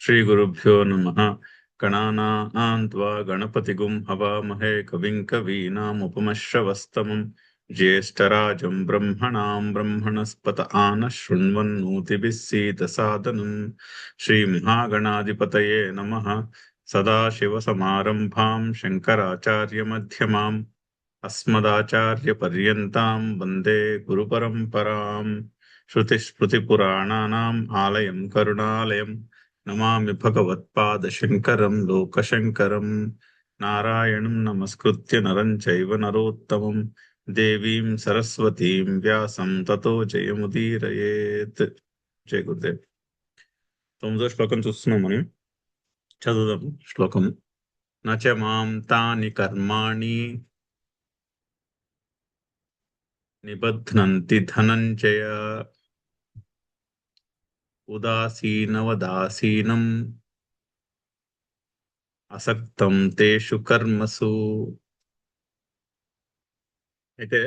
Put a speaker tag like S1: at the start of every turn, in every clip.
S1: श्रीगुरुभ्यो नमः। गणानां त्वा गणपतिगुं हवामहे कविं कवीनामुपमश्रवस्तमं ज्येष्ठराजं ब्रह्मणां ब्रह्मणस्पत आनः शृण्वन्नोतिभिः सीदसादनं। श्रीमहागणाधिपतये नमः। सदाशिवसमारम्भां शङ्कराचार्यमध्यमाम् अस्मदाचार्यपर्यन्तां वन्दे गुरुपरम्पराम्। श्रुतिस्मृतिपुराणानाम् आलयं करुणालयं नमामि भगवत्पादशङ्करं लोकशङ्करं। नारायणं नमस्कृत्य नरं चैव नरोत्तमं देवीं सरस्वतीं व्यासं ततो जयमुदीरयेत्. జయ గురుదేవ్. 9వ శ్లోకం చూస్తున్నాం మనం. చదువుదాం శ్లోకం. నచ మాం తాని కర్మాణి నిబధ్నంతి ధనంజయ ఉదాసీనవదాసీనం అసక్తం తేషు కర్మసు. అయితే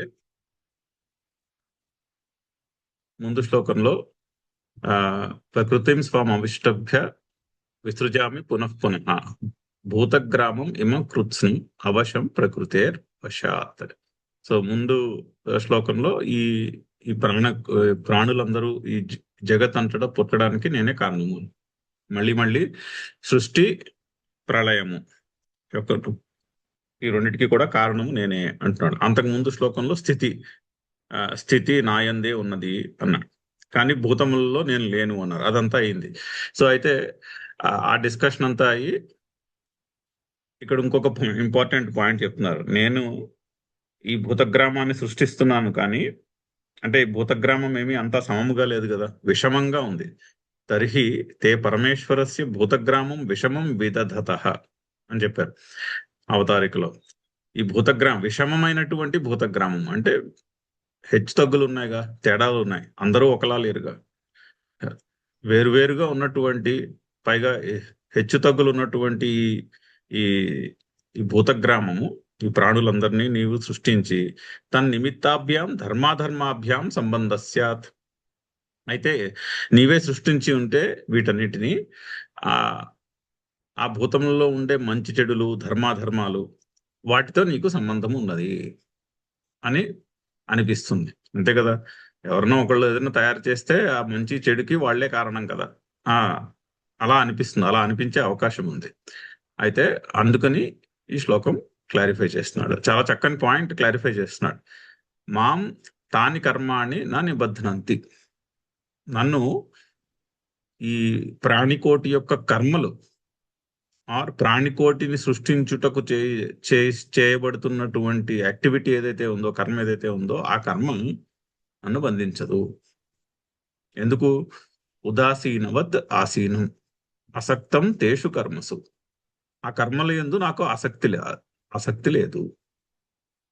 S1: ముందు శ్లోకంలో ప్రకృతిం స్వాం అవిష్టభ్య విసృజామి పునః పునః భూతగ్రామం ఇమం కృత్స్నం అవశం ప్రకృతేర్ వశాత్. సో ముందు శ్లోకంలో ఈ ఈ ప్రాణులందరూ ఈ జగత్ అంతటా పుట్టడానికి నేనే కారణము, మళ్ళీ మళ్ళీ సృష్టి ప్రళయము యొక్క ఈ రెండింటికి కూడా కారణము నేనే అంటున్నాడు. అంతకు ముందు శ్లోకంలో స్థితి నాయందే ఉన్నది అన్నాడు, కానీ భూతములలో నేను లేను అన్నారు. అదంతా అయింది. సో అయితే ఆ డిస్కషన్ అంతా అయ్యి ఇక్కడ ఇంకొక ఇంపార్టెంట్ పాయింట్ చెప్తున్నారు. నేను ఈ భూతగ్రామాన్ని సృష్టిస్తున్నాను, కానీ అంటే ఈ భూతగ్రామం ఏమీ అంతా సమముగా లేదు కదా, విషమంగా ఉంది. తర్హి తే పరమేశ్వరస్య భూతగ్రామం విషమం విదధతః అని చెప్పారు అవతారికలో. ఈ విషమమైనటువంటి భూతగ్రామం అంటే హెచ్చు తగ్గులు ఉన్నాయిగా, తేడాలు ఉన్నాయి, అందరూ ఒకలా లేరుగా, వేరువేరుగా ఉన్నటువంటి, పైగా హెచ్చు తగ్గులు ఉన్నటువంటి ఈ ఈ భూతగ్రామము, ఈ ప్రాణులందరినీ నీవు సృష్టించి తన్ నిమిత్తాభ్యాం ధర్మాధర్మాభ్యాం సంబంధ స్యాత్. అయితే నీవే సృష్టించి ఉంటే వీటన్నిటినీ ఆ భూతంలో ఉండే మంచి చెడులు ధర్మాధర్మాలు వాటితో నీకు సంబంధం ఉన్నది అని అనిపిస్తుంది. అంతే కదా, ఎవరినో ఒకళ్ళు ఏదైనా తయారు చేస్తే ఆ మంచి చెడుకి వాళ్లే కారణం కదా. అలా అనిపిస్తుంది, అలా అనిపించే అవకాశం ఉంది. అయితే అందుకని ఈ శ్లోకం క్లారిఫై చేస్తున్నాడు. చాలా చక్కని పాయింట్ క్లారిఫై చేస్తున్నాడు. మాం తాని కర్మాణి నా నిబధ్నంతి. నన్ను ఈ ప్రాణికోటి యొక్క కర్మలు ఆర్ ప్రాణికోటిని సృష్టించుటకు చేయబడుతున్నటువంటి యాక్టివిటీ ఏదైతే ఉందో, కర్మ ఏదైతే ఉందో, ఆ కర్మ నన్ను బంధించదు. ఎందుకు? ఉదాసీనవద్ ఆసీనం అసక్తం తేషు కర్మసు. ఆ కర్మల యందు నాకు ఆసక్తి లేదు.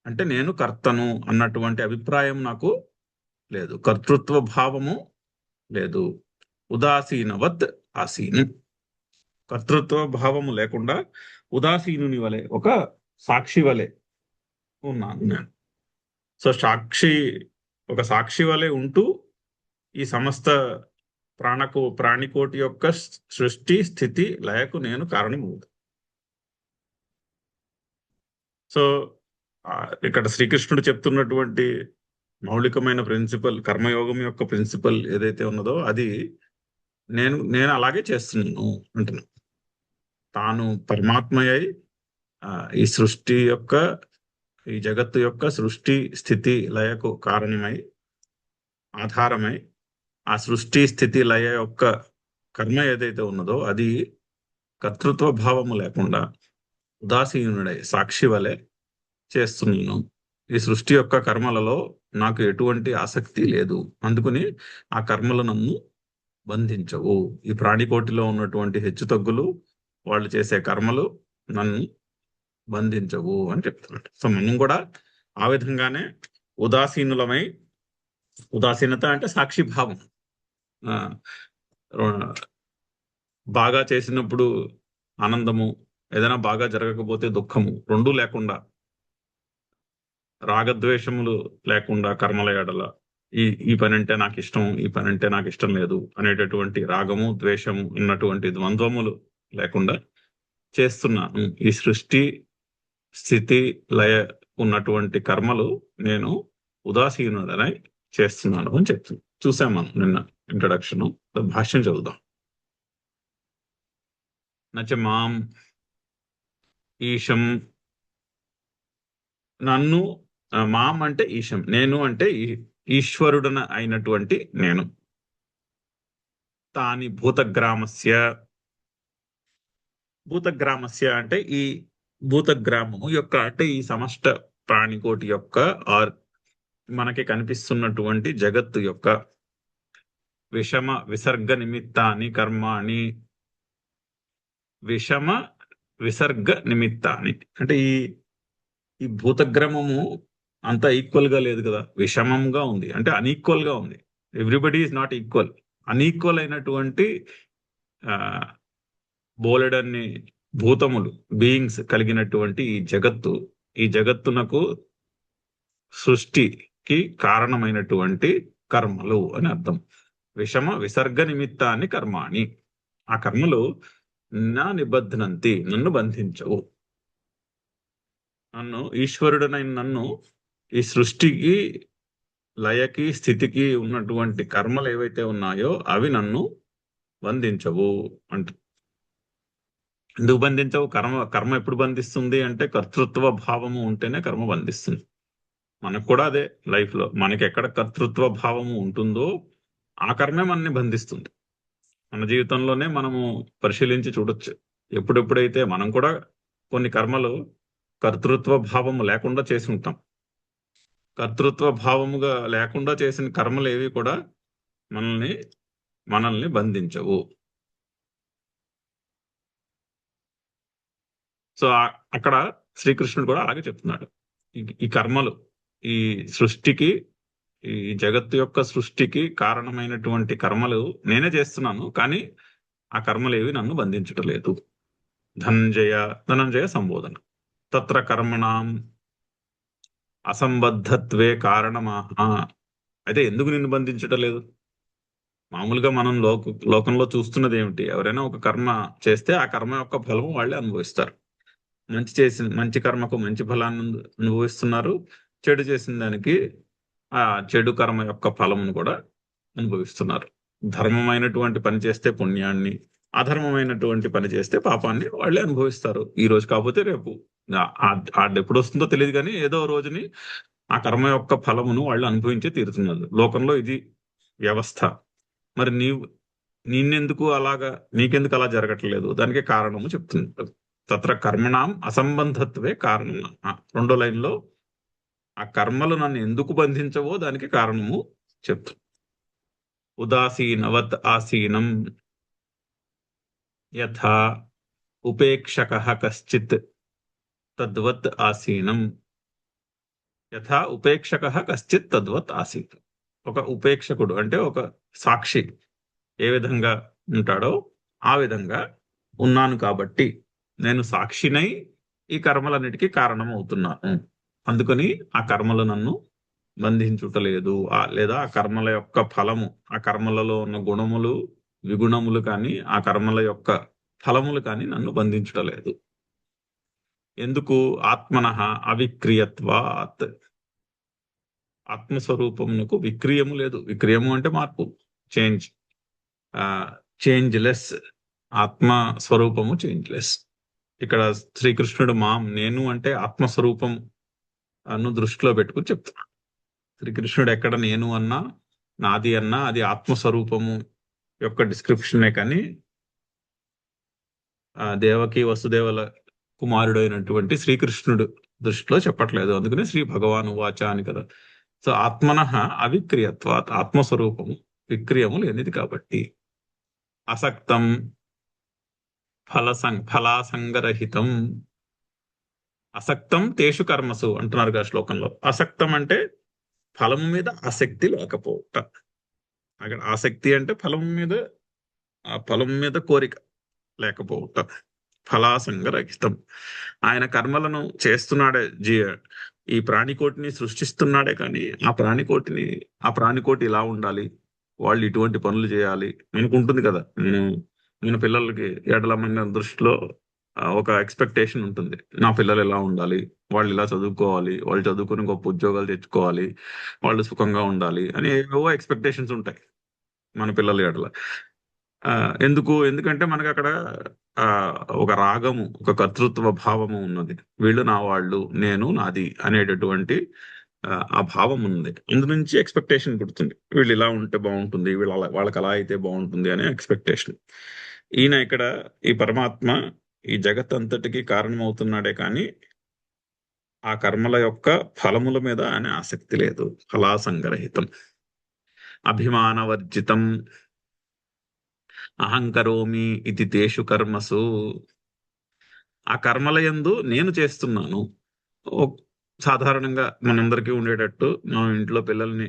S1: అంటే నేను కర్తను అన్నటువంటి అభిప్రాయం నాకు లేదు, కర్తృత్వ భావము లేదు. ఉదాసీనవద్ ఆసీనం, కర్తృత్వ భావము లేకుండా ఉదాసీనుని వలె, ఒక సాక్షి వలె ఉన్నాను నేను. సో ఒక సాక్షి వలె ఉంటూ ఈ సమస్త ప్రాణికోటి యొక్క సృష్టి స్థితి లయకు నేను కారణమవుతాను. సో ఇక్కడ శ్రీకృష్ణుడు చెప్తున్నటువంటి మౌలికమైన ప్రిన్సిపల్, కర్మయోగం యొక్క ప్రిన్సిపల్ ఏదైతే ఉన్నదో అది నేను అలాగే చేస్తున్నాను అంటున్నాను. తాను పరమాత్మయ్యి ఈ సృష్టి యొక్క, ఈ జగత్తు యొక్క సృష్టి స్థితి లయకు కారణమై, ఆధారమై, ఆ సృష్టి స్థితి లయ యొక్క కర్మ ఏదైతే ఉన్నదో అది కర్తృత్వ భావము లేకుండా ఉదాసీనుడై సాక్షి వలె చేస్తున్నాను. ఈ సృష్టి యొక్క కర్మలలో నాకు ఎటువంటి ఆసక్తి లేదు. అందుకని ఆ కర్మలు నన్ను బంధించవు. ఈ ప్రాణికోటిలో ఉన్నటువంటి హెచ్చు తగ్గులు, వాళ్ళు చేసే కర్మలు నన్ను బంధించవు అని చెప్తున్నాడు. సో మనం కూడా ఆ విధంగానే ఉదాసీనులమై, ఉదాసీనత అంటే సాక్షి భావం, బాగా చేసినప్పుడు ఆనందము, ఏదైనా బాగా జరగకపోతే దుఃఖము, రెండూ లేకుండా, రాగద్వేషములు లేకుండా కర్మల ఎడల ఈ ఈ పని అంటే నాకు ఇష్టం, ఈ పని అంటే నాకు ఇష్టం లేదు అనేటటువంటి రాగము ద్వేషము ఉన్నటువంటి ద్వంద్వములు లేకుండా చేస్తున్నాను. ఈ సృష్టి స్థితి లయ ఉన్నటువంటి కర్మలు నేను ఉదాసీనుడనై చేస్తున్నాను అని చెప్తుంది. చూసాం మనం నిన్న ఇంట్రడక్షన్. భాష్యం చదువుదాం. నచ మాం ఈశం, నన్ను, మాం అంటే ఈశం, నేను అంటే ఈశ్వరుడన అయినటువంటి నేను, తాని భూతగ్రామస్య, భూతగ్రామస్య అంటే ఈ భూతగ్రామము యొక్క అంటే ఈ సమష్ట ప్రాణికోటి యొక్క ఆర్ మనకి కనిపిస్తున్నటువంటి జగత్తు యొక్క విషమ విసర్గ నిమిత్తాన్ని కర్మాణి, విషమ విసర్గ నిమిత్తాన్ని అంటే ఈ భూతగ్రామము అంత ఈక్వల్ గా లేదు కదా, విషమంగా ఉంది అంటే అన్ఈక్వల్ గా ఉంది. Everybody is not equal. Unequal అయినటువంటి బోలెడన్ని భూతములు బీయింగ్స్ కలిగినటువంటి ఈ జగత్తునకు సృష్టికి కారణమైనటువంటి కర్మలు అని అర్థం. విషమ విసర్గ నిమిత్తాన్ని కర్మాణి, ఆ కర్మలు నా నిబద్ధనంతి, నన్ను బంధించవు. నన్ను ఈశ్వరుడనైన నన్ను ఈ సృష్టికి లయకి స్థితికి ఉన్నటువంటి కర్మలు ఏవైతే ఉన్నాయో అవి నన్ను బంధించవు అంట. ఎందుకు బంధించవు? కర్మ ఎప్పుడు బంధిస్తుంది అంటే కర్తృత్వ భావము ఉంటేనే కర్మ బంధిస్తుంది. మనకు కూడా అదే లైఫ్ లో, మనకి ఎక్కడ కర్తృత్వ భావము ఉంటుందో ఆ కర్మే మనల్ని బంధిస్తుంది. మన జీవితంలోనే మనము పరిశీలించి చూడొచ్చు. ఎప్పుడెప్పుడైతే మనం కూడా కొన్ని కర్మలు కర్తృత్వ భావము లేకుండా చేసి ఉంటాం. కర్తృత్వ భావముగా లేకుండా చేసిన కర్మలు ఏవి కూడా మనల్ని బంధించవు. సో అక్కడ శ్రీకృష్ణుడు కూడా అలాగే చెప్తున్నాడు. ఈ కర్మలు ఈ సృష్టికి, ఈ జగత్తు యొక్క సృష్టికి కారణమైనటువంటి కర్మలు నేనే చేస్తున్నాను, కానీ ఆ కర్మలు ఏవి నన్ను బంధించటం లేదు. ధనంజయ సంబోధన. తత్ర కర్మణాం అసంబద్ధత్వే కారణమా. అయితే ఎందుకు నిన్ను బంధించటం లేదు? మామూలుగా మనం లోకంలో చూస్తున్నది ఏమిటి? ఎవరైనా ఒక కర్మ చేస్తే ఆ కర్మ యొక్క ఫలము వాళ్ళే అనుభవిస్తారు. మంచి కర్మకు మంచి ఫలాన్ని అనుభవిస్తున్నారు, చెడు చేసిన దానికి ఆ చెడు కర్మ యొక్క ఫలమును కూడా అనుభవిస్తున్నారు. ధర్మమైనటువంటి పని చేస్తే పుణ్యాన్ని, అధర్మమైనటువంటి పని చేస్తే పాపాన్ని వాళ్ళే అనుభవిస్తారు. ఈ రోజు కాకపోతే రేపు, ఎప్పుడు వస్తుందో తెలియదు, కానీ ఏదో రోజుని ఆ కర్మ యొక్క ఫలమును వాళ్ళు అనుభవించే తీరుతున్నారు. లోకంలో ఇది వ్యవస్థ. మరి నీకెందుకు అలా జరగట్లేదు? దానికి కారణము చెప్తున్నారు. తత్ర కర్మణాం అసంబంధత్వే కారణం. రెండో లైన్లో ఆ కర్మలు నన్ను ఎందుకు బంధించవో దానికి కారణము చెప్తు. ఉదాసీనవత్ ఆసీనం యథా ఉపేక్షకః కశ్చిత్ తద్వత్ ఆసీనం. యథా ఉపేక్షకః కశ్చిత్ తద్వత్ ఆసీత్. ఒక ఉపేక్షకుడు అంటే ఒక సాక్షి ఏ విధంగా ఉంటాడో ఆ విధంగా ఉన్నాను కాబట్టి నేను సాక్షినై ఈ కర్మలన్నిటికీ కారణం అవుతున్నాను. అందుకని ఆ కర్మలు నన్ను బంధించుటలేదు. లేదా ఆ కర్మల యొక్క ఫలము, ఆ కర్మలలో ఉన్న గుణములు విగుణములు కానీ ఆ కర్మల యొక్క ఫలములు కానీ నన్ను బంధించుటలేదు. ఎందుకు? ఆత్మనః అవిక్రియత్వాత్. ఆత్మస్వరూపమునకు విక్రియము లేదు. విక్రియము అంటే మార్పు, చేంజ్లెస్. ఆత్మస్వరూపము చేంజ్లెస్. ఇక్కడ శ్రీకృష్ణుడు నేను అంటే ఆత్మస్వరూపం అను దృష్టిలో పెట్టుకుని చెప్తున్నాడు. శ్రీకృష్ణుడు ఎక్కడ నేను అన్నా నాది అన్నా అది ఆత్మస్వరూపము యొక్క డిస్క్రిప్షనే, కానీ దేవకి వసుదేవుల కుమారుడు అయినటువంటి శ్రీకృష్ణుడు దృష్టిలో చెప్పట్లేదు. అందుకని శ్రీ భగవాను వాచ అని కదా. సో ఆత్మనః అవిక్రియత్వాత్, ఆత్మస్వరూపము విక్రియము లేనిది కాబట్టి. అసక్తం ఫలాసంగరహితం. అసక్తం తేషు కర్మసు అంటున్నారు కదా శ్లోకంలో. అసక్తం అంటే ఫలం మీద ఆసక్తి లేకపోవట. అక్కడ ఆసక్తి అంటే ఫలం మీద కోరిక లేకపోవట. ఫలాసంగరహితం. ఆయన కర్మలను చేస్తున్నాడే ఈ ప్రాణికోటిని సృష్టిస్తున్నాడే కానీ ఆ ప్రాణికోటి ఇలా ఉండాలి, వాళ్ళు ఇటువంటి పనులు చేయాలి అనుకుంటుంది కదా. నేను పిల్లలకి ఎడలమైన దృష్టిలో ఒక ఎక్స్పెక్టేషన్ ఉంటుంది. నా పిల్లలు ఇలా ఉండాలి, వాళ్ళు ఇలా చదువుకోవాలి, వాళ్ళు చదువుకుని గొప్ప ఉద్యోగాలు తెచ్చుకోవాలి, వాళ్ళు సుఖంగా ఉండాలి అని ఏవో ఎక్స్పెక్టేషన్స్ ఉంటాయి మన పిల్లల ఎడల. ఎందుకంటే మనకి అక్కడ ఒక రాగము, ఒక కర్తృత్వ భావము ఉన్నది. వీళ్ళు నా వాళ్ళు, నేను నాది అనేటటువంటి ఆ భావం ఉంది. అందు నుంచి ఎక్స్పెక్టేషన్ పుడుతుంది. వీళ్ళు ఇలా ఉంటే బాగుంటుంది, వాళ్ళకి అలా అయితే బాగుంటుంది అనే ఎక్స్పెక్టేషన్. ఈయన ఇక్కడ ఈ పరమాత్మ ఈ జగత్ అంతటికి కారణమవుతున్నాడే కానీ ఆ కర్మల యొక్క ఫలముల మీద ఆయన ఆసక్తి లేదు. ఫలాసంగరహితం, అభిమానవర్జితం, అహంకరోమి ఇది తేషు కర్మసు. ఆ కర్మల యందు నేను చేస్తున్నాను. సాధారణంగా మనందరికీ ఉండేటట్టు మనం ఇంట్లో పిల్లల్ని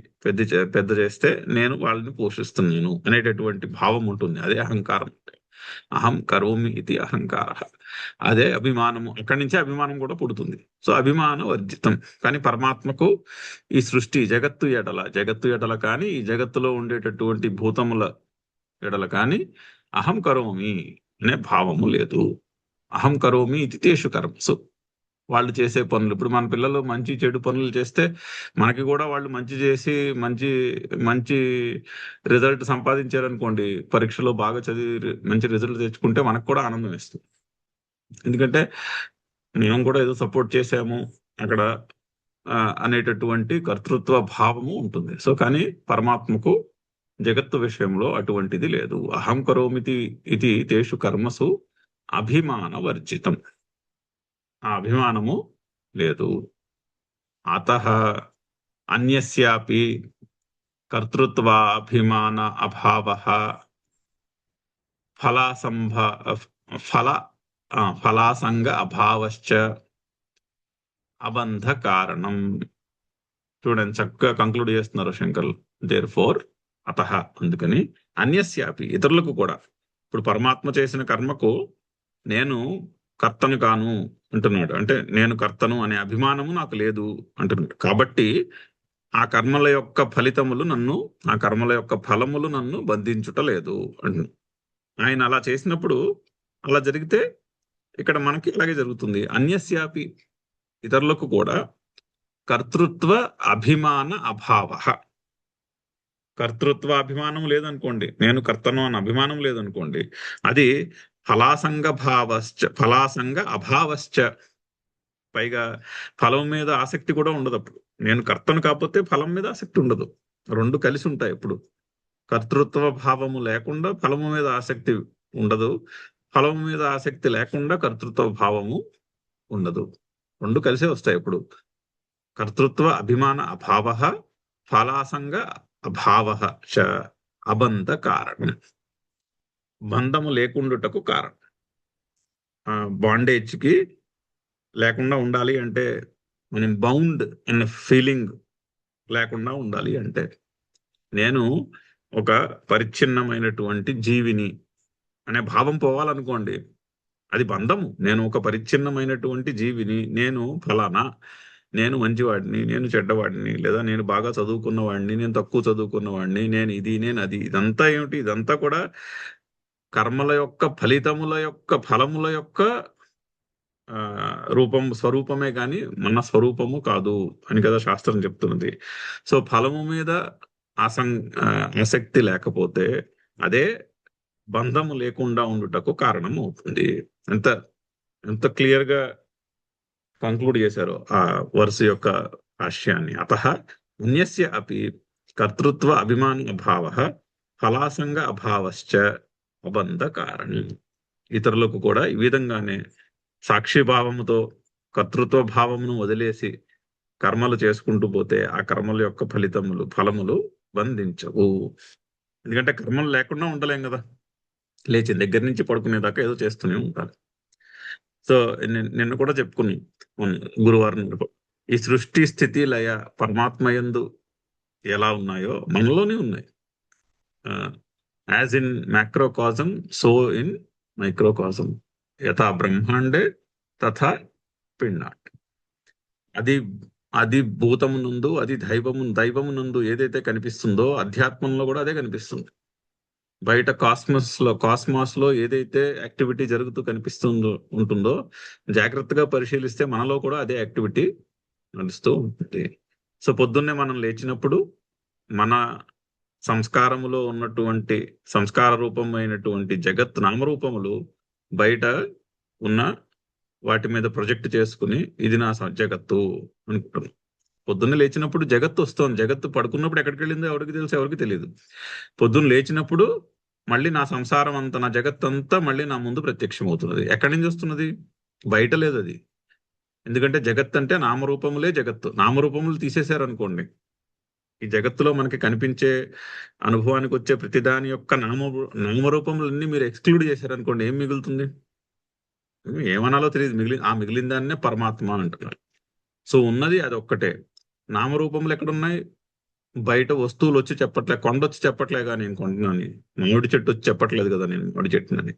S1: పెద్ద చేస్తే నేను వాళ్ళని పోషిస్తున్నాను అనేటటువంటి భావం ఉంటుంది. అదే అహంకారం. అహం కరోమి ఇది అహంకార. అదే అభిమానము. అక్కడి నుంచే అభిమానం కూడా పుడుతుంది. సో అభిమాన వర్జితం. కానీ పరమాత్మకు ఈ సృష్టి జగత్తు ఎడల కానీ ఈ జగత్తులో ఉండేటటువంటి భూతముల ఎడల కానీ అహం కరోమి అనే భావము లేదు. అహం కరోమి ఇది తేషు కర్మసు. వాళ్ళు చేసే పనులు, ఇప్పుడు మన పిల్లలు మంచి చెడు పనులు చేస్తే మనకి కూడా వాళ్ళు మంచి చేసి మంచి మంచి రిజల్ట్ సంపాదించారనుకోండి, పరీక్షలో బాగా చదివి మంచి రిజల్ట్ తెచ్చుకుంటే మనకు కూడా ఆనందం వేస్తుంది. ఎందుకంటే మేము కూడా ఏదో సపోర్ట్ చేసాము అక్కడ అనేటటువంటి కర్తృత్వ భావము ఉంటుంది. సో కానీ పరమాత్మకు జగత్తు విషయంలో అటువంటిది లేదు. అహం కరోమితి ఇది తేషు కర్మసు అభిమాన వర్జితం. ఆ అభిమానము లేదు. అతః అన్యస్యాపి కర్తృత్వాభిమాన అభావః ఫలాసంగ అభావశ్చ అబంధ కారణం. చూడండి, చక్కగా కంక్లూడ్ చేస్తున్నారు శంకర్లు. దేర్ ఫోర్ అతః, అందుకని అన్యస్యాపి, ఇతరులకు కూడా. ఇప్పుడు పరమాత్మ చేసిన కర్మకు నేను కర్తను కాను అంటున్నాడు. అంటే నేను కర్తను అనే అభిమానము నాకు లేదు అంటున్నాడు. కాబట్టి ఆ కర్మల యొక్క ఫలితములు నన్ను, ఆ కర్మల యొక్క ఫలములు నన్ను బంధించుట లేదు అంటున్నాడు. ఆయన అలా చేసినప్పుడు, అలా జరిగితే ఇక్కడ మనకి ఇలాగే జరుగుతుంది. అన్యస్యాపి, ఇతరులకు కూడా కర్తృత్వ అభిమాన అభావ. కర్తృత్వ అభిమానం లేదనుకోండి, నేను కర్తను అని అభిమానం లేదనుకోండి, అది ఫలాసంగ అభావశ్చ. పైగా ఫలం మీద ఆసక్తి కూడా ఉండదు. అప్పుడు నేను కర్తను కాకపోతే ఫలం మీద ఆసక్తి ఉండదు. రెండు కలిసి ఉంటాయి. ఇప్పుడు కర్తృత్వ భావము లేకుండా ఫలము మీద ఆసక్తి ఉండదు, ఫలము మీద ఆసక్తి లేకుండా కర్తృత్వ భావము ఉండదు. రెండు కలిసే వస్తాయి. ఇప్పుడు కర్తృత్వ అభిమాన అభావ, ఫలాసంగ అభావ చ అబంధ కారణం. బంధము లేకుండుటకు కారణం. బాండేజ్కి లేకుండా ఉండాలి అంటే, మనం బౌండ్ అనే ఫీలింగ్ లేకుండా ఉండాలి అంటే, నేను ఒక పరిచ్ఛిన్నమైనటువంటి జీవిని అనే భావం పోవాలనుకోండి, అది బంధము. నేను ఒక పరిచ్ఛిన్నమైనటువంటి జీవిని, నేను ఫలానా, నేను మంచివాడిని, నేను చెడ్డవాడిని, లేదా నేను బాగా చదువుకున్నవాడిని, నేను తక్కువ చదువుకున్నవాడిని, నేను ఇది, నేను అది, ఇదంతా ఏమిటి? ఇదంతా కూడా కర్మల యొక్క ఫలితముల యొక్క ఫలముల యొక్క స్వరూపమే కానీ మన స్వరూపము కాదు అని కదా శాస్త్రం చెప్తున్నది. సో ఫలము మీద ఆసక్తి లేకపోతే అదే బంధము లేకుండా ఉండుటకు కారణం అవుతుంది. ఎంత క్లియర్ గా కంక్లూడ్ చేశారో ఆ వర్స్ యొక్క భాష్యాన్ని. అతః అన్యస్య అపి కర్తృత్వ అభిమాన అభావ ఫలాసంగ అభావశ్చ అబంధ కారణం. ఇతరులకు కూడా ఈ విధంగానే సాక్షిభావముతో కర్తృత్వ భావమును వదిలేసి కర్మలు చేసుకుంటూ పోతే ఆ కర్మల యొక్క ఫలములు బంధించవు. ఎందుకంటే కర్మలు లేకుండా ఉండలేం కదా. లేచిన దగ్గర నుంచి పడుకునేదాకా ఏదో చేస్తూనే ఉంటారు. సో నిన్న కూడా చెప్పుకుని గురువారం, ఈ సృష్టి స్థితి లయ పరమాత్మయందు ఎలా ఉన్నాయో మనలోనే ఉన్నాయి. As in macrocosm so in microcosm, యథా బ్రహ్మాండే తథా పిండాండ్. అది అది భూతమునందు, అది దైవమునందు ఏదైతే కనిపిస్తుందో అధ్యాత్మంలో కూడా అదే కనిపిస్తుంది. బయట కాస్మాస్ లో ఏదైతే యాక్టివిటీ జరుగుతూ కనిపిస్తుందో ఉంటుందో జాగ్రత్తగా పరిశీలిస్తే మనలో కూడా అదే యాక్టివిటీ నడుస్తూ ఉంటుంది. సో పొద్దున్నే మనం లేచినప్పుడు మన సంస్కారములో ఉన్నటువంటి సంస్కార రూపమైనటువంటి జగత్ నామరూపములు బయట ఉన్న వాటి మీద ప్రొజెక్ట్ చేసుకుని ఇది నా జగత్తు అనుకుంటున్నాం. పొద్దున్న లేచినప్పుడు జగత్తు వస్తోంది. జగత్తు పడుకున్నప్పుడు ఎక్కడికి వెళ్ళిందో ఎవరికి తెలుసు, ఎవరికి తెలియదు. పొద్దున్న లేచినప్పుడు మళ్ళీ నా సంసారం అంతా, నా జగత్ అంతా మళ్ళీ నా ముందు ప్రత్యక్షం అవుతున్నది. ఎక్కడి నుంచి వస్తున్నది? బయట లేదు అది. ఎందుకంటే జగత్ అంటే నామరూపములే జగత్తు. నామరూపములు తీసేశారు అనుకోండి, ఈ జగత్తులో మనకి కనిపించే అనుభవానికి వచ్చే ప్రతిదాని యొక్క నామరూపములన్నీ మీరు ఎక్స్క్లూడ్ చేశారనుకోండి, ఏం మిగులుతుంది? ఏమనాలో తెలియదు. మిగిలిన దాన్నే పరమాత్మ అంటున్నారు. సో ఉన్నది అది ఒక్కటే. నామరూపములు ఎక్కడున్నాయి? బయట వస్తువులు వచ్చి చెప్పట్లే, కొండ వచ్చి చెప్పట్లేగా నేను కొండనని, మామిడి చెట్టు వచ్చి చెప్పట్లేదు కదా నేను మామిడి చెట్టునని.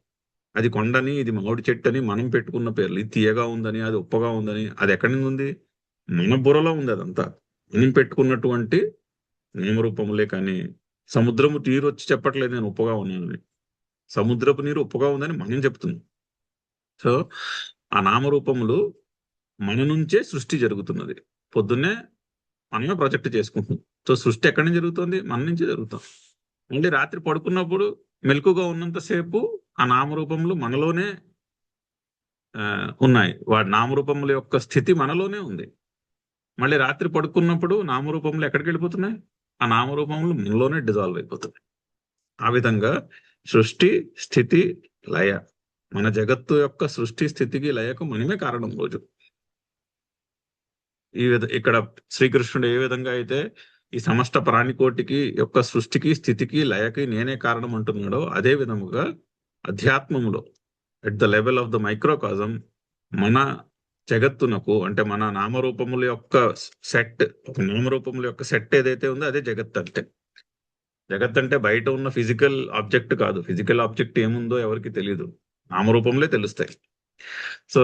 S1: అది కొండని, ఇది మామిడి చెట్టు అని మనం పెట్టుకున్న పేర్లు. ఇది తీయగా ఉందని, అది ఉప్పగా ఉందని, అది ఎక్కడి నుంచి ఉంది? మన బుర్రలో ఉంది అదంతా. మనం పెట్టుకున్నటువంటి నామరూపములే. కానీ సముద్రము నీరు వచ్చి చెప్పట్లేదు నేను ఉప్పగా ఉన్నానని. సముద్రపు నీరు ఉప్పగా ఉందని మనం చెప్తున్నాం. సో ఆ నామరూపములు మన నుంచే సృష్టి జరుగుతున్నది. పొద్దున్నే మనమే ప్రొజెక్ట్ చేసుకుంటున్నాం. సో సృష్టి ఎక్కడి నుంచి జరుగుతుంది? మన నుంచి జరుగుతుంది. మళ్ళీ రాత్రి పడుకున్నప్పుడు మెలకుగా ఉన్నంతసేపు ఆ నామరూపములు మనలోనే ఉన్నాయి. వాడి నామరూపముల యొక్క స్థితి మనలోనే ఉంది. మళ్ళీ రాత్రి పడుకున్నప్పుడు నామరూపములు ఎక్కడికి వెళ్ళిపోతున్నాయి? ఆ నామరూపములు మనలోనే డిజాల్వ్ అయిపోతున్నాయి. ఆ విధంగా సృష్టి, స్థితి, లయ. మన జగత్తు యొక్క సృష్టి, స్థితికి, లయకు మనమే కారణం రోజు. ఇక్కడ శ్రీకృష్ణుడు ఏ విధంగా అయితే ఈ సమస్త ప్రాణికోటికి యొక్క సృష్టికి, స్థితికి, లయకి నేనే కారణం అంటున్నాడో, అదే విధముగా అధ్యాత్మములో at the level of the microcosm మన జగత్తునకు, అంటే మన నామరూపముల యొక్క సెట్, ఒక నామరూపముల యొక్క సెట్ ఏదైతే ఉందో అదే జగత్ అంటే. జగత్ అంటే బయట ఉన్న ఫిజికల్ ఆబ్జెక్ట్ కాదు. ఫిజికల్ ఆబ్జెక్ట్ ఏముందో ఎవరికి తెలియదు, నామరూపములే తెలుస్తాయి. సో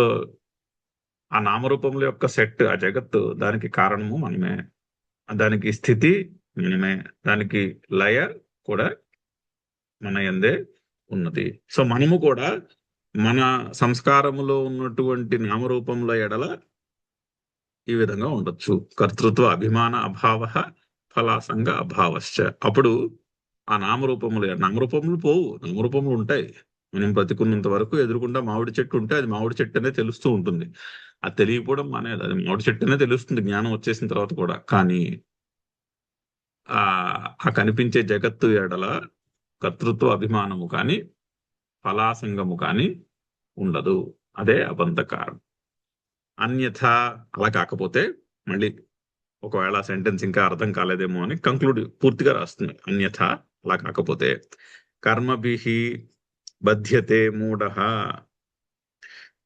S1: ఆ నామరూపముల యొక్క సెట్, ఆ జగత్తు, దానికి కారణము మనమే, దానికి స్థితి మనమే, దానికి లయ కూడా మన యందే ఉన్నది. సో మనము కూడా మన సంస్కారములో ఉన్నటువంటి నామరూపముల ఎడల ఈ విధంగా ఉండొచ్చు. కర్తృత్వ అభిమాన అభావ, ఫలాసంగ అభావశ్చ. అప్పుడు ఆ నామరూపములు పోవు, నామరూపములు ఉంటాయి. మనం బ్రతికున్నంత వరకు ఎదురుకుండా మామిడి చెట్టు ఉంటే అది మామిడి చెట్టు అనే తెలుస్తూ ఉంటుంది. అది తెలియకపోవడం మానేది, అది మామిడి చెట్టు అనే తెలుస్తుంది జ్ఞానం వచ్చేసిన తర్వాత కూడా. కానీ ఆ కనిపించే జగత్తు ఎడల కర్తృత్వ అభిమానము కానీ ఫలాసంగము కానీ ఉండదు. అదే అబంధకారం. అన్యథా, అలా కాకపోతే, మళ్ళీ ఒకవేళ సెంటెన్స్ ఇంకా అర్థం కాలేదేమో అని కంక్లూడ్ పూర్తిగా రాస్తుంది. అన్యథా, అలా కాకపోతే, కర్మభిః బధ్యతే మూఢః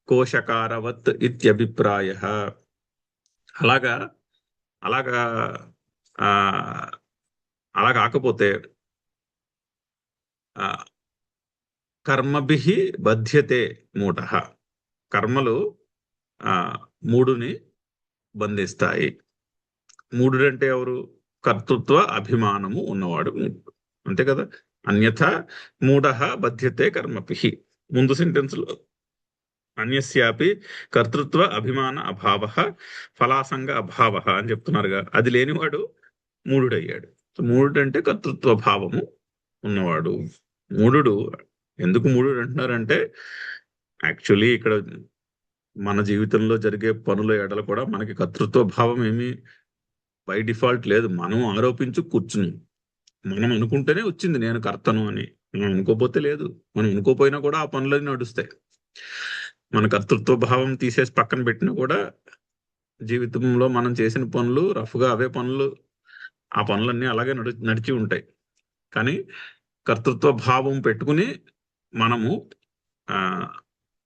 S1: కోశకారవత్ ఇత్యభిప్రాయః. అలాగా అలాగా అలా కాకపోతే, కర్మభిః బధ్యతే మూఢః, కర్మలు మూడుని బంధిస్తాయి. మూఢుడు అంటే ఎవరు? కర్తృత్వ అభిమానము ఉన్నవాడు, అంతే కదా. అన్యథా మూఢః బధ్యతే కర్మభిః. ముందు సెంటెన్స్ లో అన్యస్యాపి కర్తృత్వ అభిమాన అభావ ఫలాసంగ అభావ అని చెప్తున్నారుగా. అది లేనివాడు మూఢుడయ్యాడు. మూఢుడు అంటే కర్తృత్వ భావము ఉన్నవాడు. మూఢుడు ఎందుకు మూఢుడు అంటున్నారంటే, యాక్చువల్లీ ఇక్కడ మన జీవితంలో జరిగే పనుల ఎడల కూడా మనకి కర్తృత్వ భావం ఏమీ బై డిఫాల్ట్ లేదు. మనం ఆరోపించు కూర్చుని, మనం అనుకుంటేనే వచ్చింది నేను కర్తను అని. మనం అనుకోపోతే లేదు. మనం అనుకోపోయినా కూడా ఆ పనులన్నీ నడుస్తాయి. మన కర్తృత్వ భావం తీసేసి పక్కన పెట్టినా కూడా జీవితంలో మనం చేసిన పనులు రఫ్గా అవే పనులు, ఆ పనులన్నీ అలాగే నడిచి ఉంటాయి. కానీ కర్తృత్వ భావం పెట్టుకుని మనము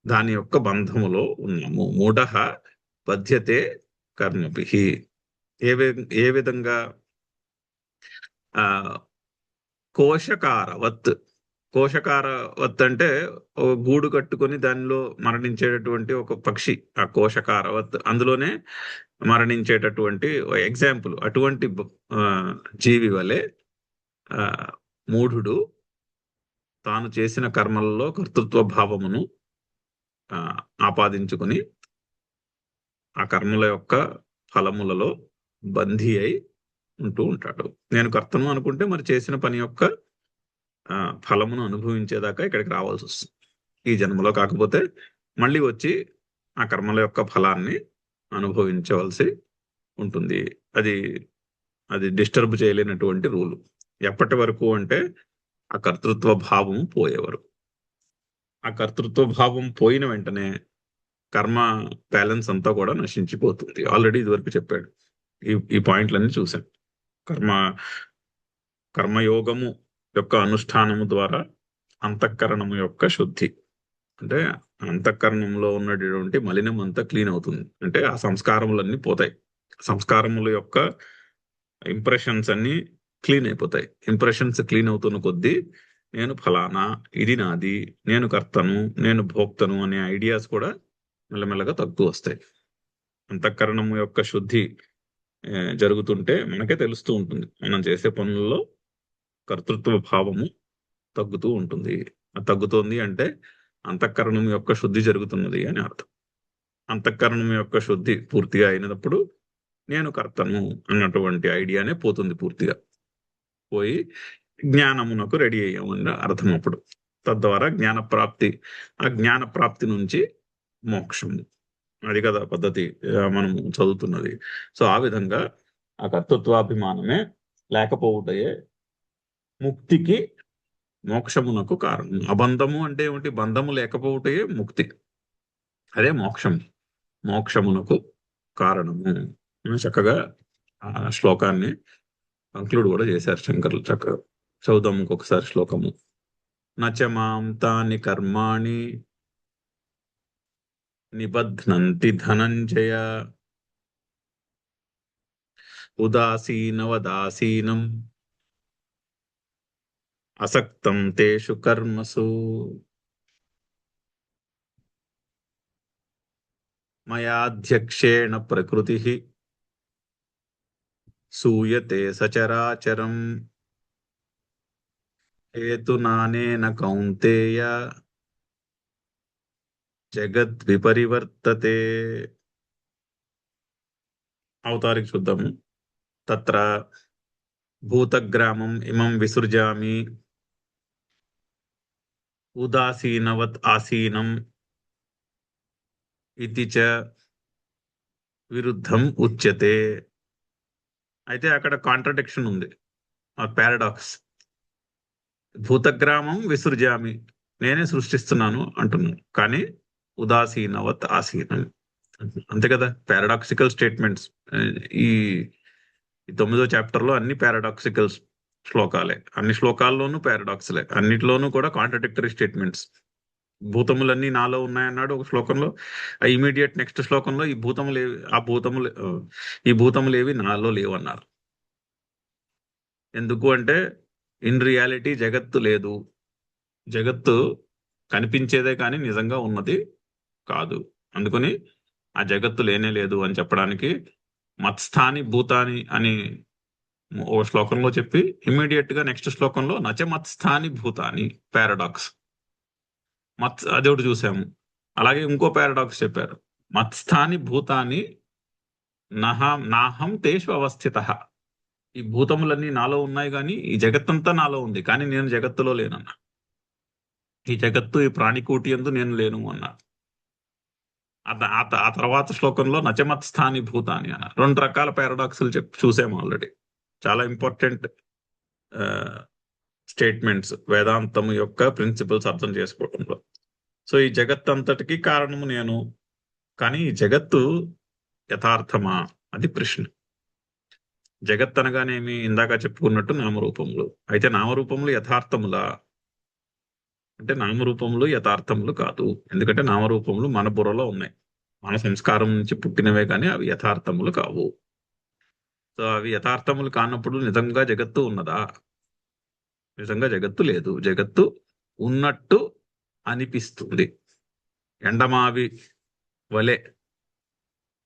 S1: దాని యొక్క బంధములో ఉన్నాము. మూఢః బధ్యతే కర్మభిః. ఏ విధంగా? కోశకారవత్, కోశకారవత్ అంటే ఒక గూడు కట్టుకొని దానిలో మరణించేటటువంటి ఒక పక్షి, ఆ కోశకారవత్ అందులోనే మరణించేటటువంటి ఎగ్జాంపుల్. అటువంటి ఆ, జీవి వలె ఆ, మూఢుడు తాను చేసిన కర్మలలో కర్తృత్వ భావమును ఆ, ఆపాదించుకుని ఆ కర్మల యొక్క ఫలములలో బందీ అయి ఉంటూ ఉంటాడు. నేను కర్తను అనుకుంటే మరి చేసిన పని యొక్క ఫలమును అనుభవించేదాకా ఇక్కడికి రావాల్సి వస్తుంది. ఈ జన్మలో కాకపోతే మళ్ళీ వచ్చి ఆ కర్మల యొక్క ఫలాన్ని అనుభవించవలసి ఉంటుంది. అది అది డిస్టర్బ్ చేయలేనటువంటి రూలు. ఎప్పటి వరకు అంటే ఆ కర్తృత్వ భావం పోయేవారు. ఆ కర్తృత్వ భావం పోయిన వెంటనే కర్మ బ్యాలెన్స్ అంతా కూడా నశించిపోతుంది. ఆల్రెడీ ఇదివరకు చెప్పాడు. ఈ పాయింట్లన్నీ చూశాం. కర్మయోగము యొక్క అనుష్ఠానము ద్వారా అంతఃకరణము యొక్క శుద్ధి, అంటే అంతఃకరణంలో ఉన్నటువంటి మలినం అంతా క్లీన్ అవుతుంది. అంటే ఆ సంస్కారములన్నీ పోతాయి. సంస్కారముల యొక్క ఇంప్రెషన్స్ అన్ని క్లీన్ అయిపోతాయి. ఇంప్రెషన్స్ క్లీన్ అవుతున్న కొద్దీ నేను ఫలానా, ఇది నాది, నేను కర్తను, నేను భోక్తను అనే ఐడియాస్ కూడా మెల్లమెల్లగా తగ్గుతూ వస్తాయి. అంతఃకరణము యొక్క శుద్ధి జరుగుతుంటే మనకే తెలుస్తూ ఉంటుంది. మనం చేసే పనుల్లో కర్తృత్వ భావము తగ్గుతూ ఉంటుంది. తగ్గుతోంది అంటే అంతఃకరణం యొక్క శుద్ధి జరుగుతున్నది అని అర్థం. అంతఃకరణం యొక్క శుద్ధి పూర్తిగా అయినప్పుడు నేను కర్తను అన్నటువంటి ఐడియానే పోతుంది. పూర్తిగా పోయి జ్ఞానమునకు రెడీ అయ్యామని అర్థం. అప్పుడు తద్వారా జ్ఞానప్రాప్తి, ఆ జ్ఞానప్రాప్తి నుంచి మోక్షము. అది కదా పద్ధతి మనం చదువుతున్నది. సో ఆ విధంగా ఆ కర్తృత్వాభిమానమే లేకపోవుటయే ముక్తికి, మోక్షమునకు కారణం. అబంధము అంటే ఏమిటి? బంధము లేకపోవటే ముక్తి, అదే మోక్షం. మోక్షమునకు కారణము. చక్కగా ఆ శ్లోకాన్ని కంక్లూడ్ కూడా చేశారు శంకర్లు. చక్కగా చదువుదాం ఇంకొకసారి శ్లోకము. నచమాం తాని కర్మాణి నిబధ్నంతి ధనంజయ ఉదాసీనవదాసీనం అసక్తం తేషు కర్మసు. మయాధ్యక్షేణ ప్రకృతి సూయతే సచరాచరం హేతునానేన కౌంతేయ జగద్విపరివర్తతే. అవతారికి చూద్దాము. తత్ర భూతగ్రామం ఇమం విసృజామి ఉదాసీనవత్ ఆసీనం ఇది చ విరుద్ధం ఉచ్యతే. అయితే అక్కడ కాంట్రడిక్షన్ ఉంది, పారాడాక్స్. భూతగ్రామం విసృజామి, నేనే సృష్టిస్తున్నాను అంటున్నాను, కానీ ఉదాసీనవత్ ఆసీనం అంతే కదా. Paradoxical statements. ఈ 9వ చాప్టర్లో అన్ని పారాడాక్సికల్ శ్లోకాలే. అన్ని శ్లోకాల్లోనూ పారాడాక్స్లే, అన్నిటిలోనూ కూడా కాంట్రడిక్టరీ స్టేట్మెంట్స్. భూతములన్నీ నాలో ఉన్నాయన్నాడు ఒక శ్లోకంలో, ఆ ఇమీడియట్ నెక్స్ట్ శ్లోకంలో ఈ భూతములేవి నాలో లేవన్నారు. ఎందుకు అంటే ఇన్ రియాలిటీ జగత్తు లేదు, జగత్తు కనిపించేదే కానీ నిజంగా ఉన్నది కాదు. అందుకని ఆ జగత్తు లేనే లేదు అని చెప్పడానికి మత్స్థాని భూతాని అని ఓ శ్లోకంలో చెప్పి ఇమ్మీడియట్ గా నెక్స్ట్ శ్లోకంలో నచ మత్స్థాని భూతాని, పారాడాక్స్. అది ఒకటి చూసాము. అలాగే ఇంకో పారాడాక్స్ చెప్పారు, మత్స్థాని భూతాని నాహం తేషు అవస్థిత. ఈ భూతములన్నీ నాలో ఉన్నాయి కానీ ఈ జగత్తంతా నాలో ఉంది, కానీ నేను జగత్తులో లేనన్నా. ఈ జగత్తు, ఈ ప్రాణికోటి యందు నేను లేను అన్నా. ఆ తర్వాత శ్లోకంలో నచమత్స్థాని భూతాని అన్నారు. 2 రకాల పారాడాక్సులు చూసాము ఆల్రెడీ. చాలా ఇంపార్టెంట్ స్టేట్మెంట్స్ వేదాంతము యొక్క ప్రిన్సిపల్స్ అర్థం చేసుకోవడంలో. సో ఈ జగత్ అంతటికి కారణము నేను, కానీ ఈ జగత్తు యథార్థమా అది ప్రశ్న. జగత్ అనగానేమి? ఇందాక చెప్పుకున్నట్టు నామరూపములు. అయితే నామరూపములు యథార్థములా అంటే నామరూపములు యథార్థములు కాదు. ఎందుకంటే నామరూపములు మన బుర్రలో ఉన్నాయి, మన సంస్కారం నుంచి పుట్టినవే, కానీ అవి యథార్థములు కావు. సో అవి యథార్థములు కానప్పుడు నిజంగా జగత్తు ఉన్నదా? నిజంగా జగత్తు లేదు. జగత్తు ఉన్నట్టు అనిపిస్తుంది. ఎండమావి వలె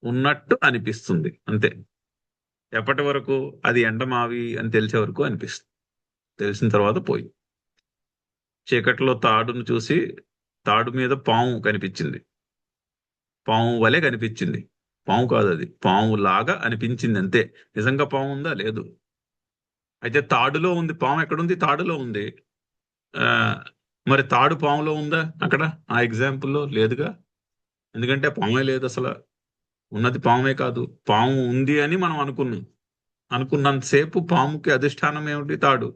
S1: ఉన్నట్టు అనిపిస్తుంది, అంతే. ఎప్పటి వరకు? అది ఎండమావి అని తెలిసే వరకు అనిపిస్తుంది. తెలిసిన తర్వాత పోయి. చీకట్లో తాడును చూసి తాడు మీద పాము కనిపించింది. పాము వలె కనిపించింది. పాము కాదు, అది పాము లాగా అనిపించింది, అంతే. నిజంగా పాము ఉందా? లేదు. అయితే తాడులో ఉంది. పాము ఎక్కడుంది? తాడులో ఉంది. ఆ మరి తాడు పాములో ఉందా అక్కడ? ఆ ఎగ్జాంపుల్లో లేదుగా. ఎందుకంటే పామే లేదు అసలు. ఉన్నది పామే కాదు. పాము ఉంది అని మనం అనుకున్నాం. అనుకున్నంతసేపు పాముకి అధిష్టానం ఏమిటి? తాడు.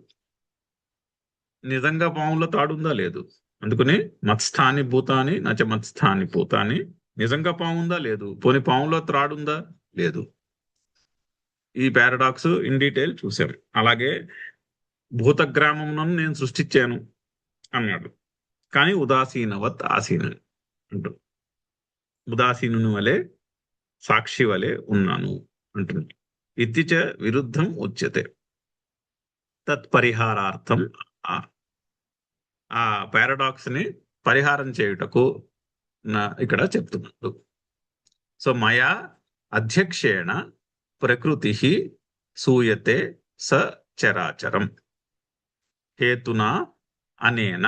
S1: నిజంగా పాములో తాడు ఉందా? లేదు. అందుకని మత్స్థాని భూతాని నచ మత్స్థాని భూతాని. నిజంగా పాము ఉందా? లేదు. పోని పాములో త్రాడుందా? లేదు. ఈ పారాడాక్స్ ఇన్ డీటెయిల్ చూసాం. అలాగే భూతగ్రామమును నేను సృష్టించాను అన్నాడు, కానీ ఉదాసీనవత్ ఆసీన అంటు. ఉదాసీనుని వలె, సాక్షి వలె ఉన్నాను అంటుంది. ఇత్తిచ విరుద్ధం ఉచ్యతే తత్పరిహారార్థం. ఆ పారాడాక్స్ ని పరిహారం చేయుటకు ఇక్కడ చెప్తున్నాడు. సో మయా అధ్యక్షేణ ప్రకృతి సూయతే స చరాచరం హేతునా అనేన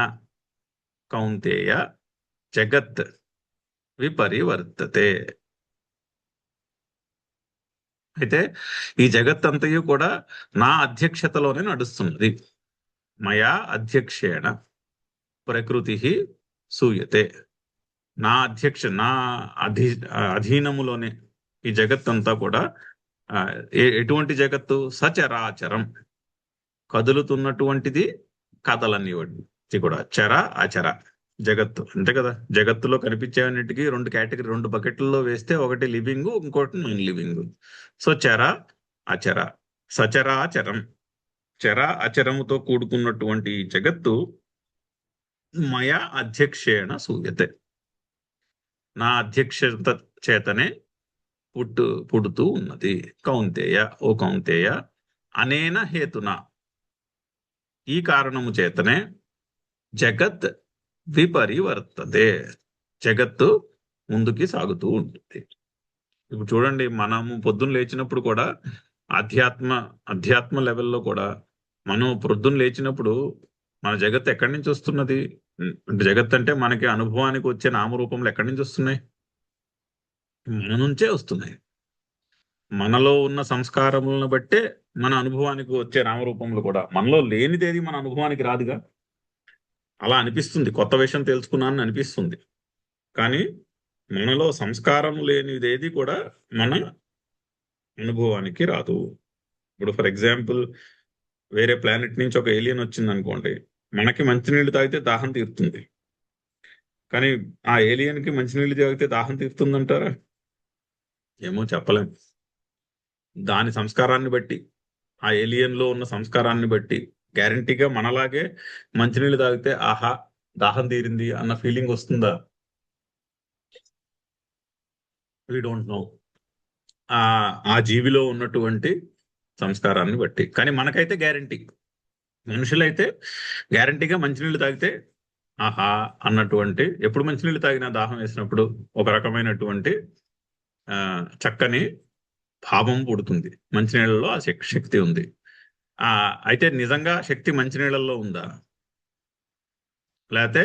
S1: కౌంతేయ జగత్ విపరివర్తతే. అయితే ఈ జగత్తంతయు కూడా నా అధ్యక్షతలోనే నడుస్తున్నది. మయా అధ్యక్షేణ ప్రకృతి సూయతే. నా అధీనములోనే ఈ జగత్తంతా కూడా. ఎటువంటి జగత్తు? సచరాచరం, కదులుతున్నటువంటిది, కదలనివ్వండి కూడా. చర అచర జగత్తు అంతే కదా. జగత్తులో కనిపించేవన్నిటికీ రెండు కేటగిరీ, రెండు బకెట్లలో వేస్తే ఒకటి లివింగ్, ఇంకోటి నాన్ లివింగ్. సో చర అచర, సచరాచరం, చర అచరముతో కూడుకున్నటువంటి జగత్తు మయా అధ్యక్షేణ సూయతే, నా అధ్యక్షత చేతనే పుడుతూ ఉన్నది. కౌంతేయ, ఓ కౌంతేయ, అనేన హేతున, ఈ కారణము చేతనే జగత్ విపరివర్తతే, జగత్తు ముందుకి సాగుతూ ఉంటుంది. ఇప్పుడు చూడండి, మనము పొద్దున్న లేచినప్పుడు కూడా అధ్యాత్మ లెవెల్లో కూడా మనం పొద్దున్న లేచినప్పుడు మన జగత్ ఎక్కడి నుంచి వస్తున్నది? జగత్ అంటే మనకి అనుభవానికి వచ్చే నామరూపంలో ఎక్కడి నుంచి వస్తున్నాయి? మన నుంచే వస్తున్నాయి. మనలో ఉన్న సంస్కారములను బట్టే మన అనుభవానికి వచ్చే నామరూపములు కూడా. మనలో లేనిదేది మన అనుభవానికి రాదుగా. అలా అనిపిస్తుంది, కొత్త విషయం తెలుసుకున్నానని అనిపిస్తుంది, కానీ మనలో సంస్కారం లేనిదేది కూడా మన అనుభవానికి రాదు. ఇప్పుడు ఫర్ ఎగ్జాంపుల్, వేరే ప్లానెట్ నుంచి ఒక ఏలియన్ వచ్చింది అనుకోండి, మనకి మంచినీళ్ళు తాగితే దాహం తీరుతుంది, కానీ ఆ ఏలియన్కి మంచినీళ్ళు తాగితే దాహం తీరుతుందంటారా? ఏమో చెప్పలేం. దాని సంస్కారాన్ని బట్టి, ఆ ఏలియన్లో ఉన్న సంస్కారాన్ని బట్టి గ్యారంటీగా మనలాగే మంచినీళ్ళు తాగితే ఆహా దాహం తీరింది అన్న ఫీలింగ్ వస్తుందా? We don't know. ఆ జీవిలో ఉన్నటువంటి సంస్కారాన్ని బట్టి. కానీ మనకైతే గ్యారంటీ, మనుషులైతే గ్యారంటీగా మంచినీళ్ళు తాగితే ఆహా అన్నటువంటి, ఎప్పుడు మంచినీళ్ళు తాగినా దాహం వేసినప్పుడు ఒక రకమైనటువంటి చక్కని భావం పుడుతుంది. మంచినీళ్ళలో ఆ శక్తి ఉంది. అయితే నిజంగా శక్తి మంచినీళ్ళల్లో ఉందా, లేకపోతే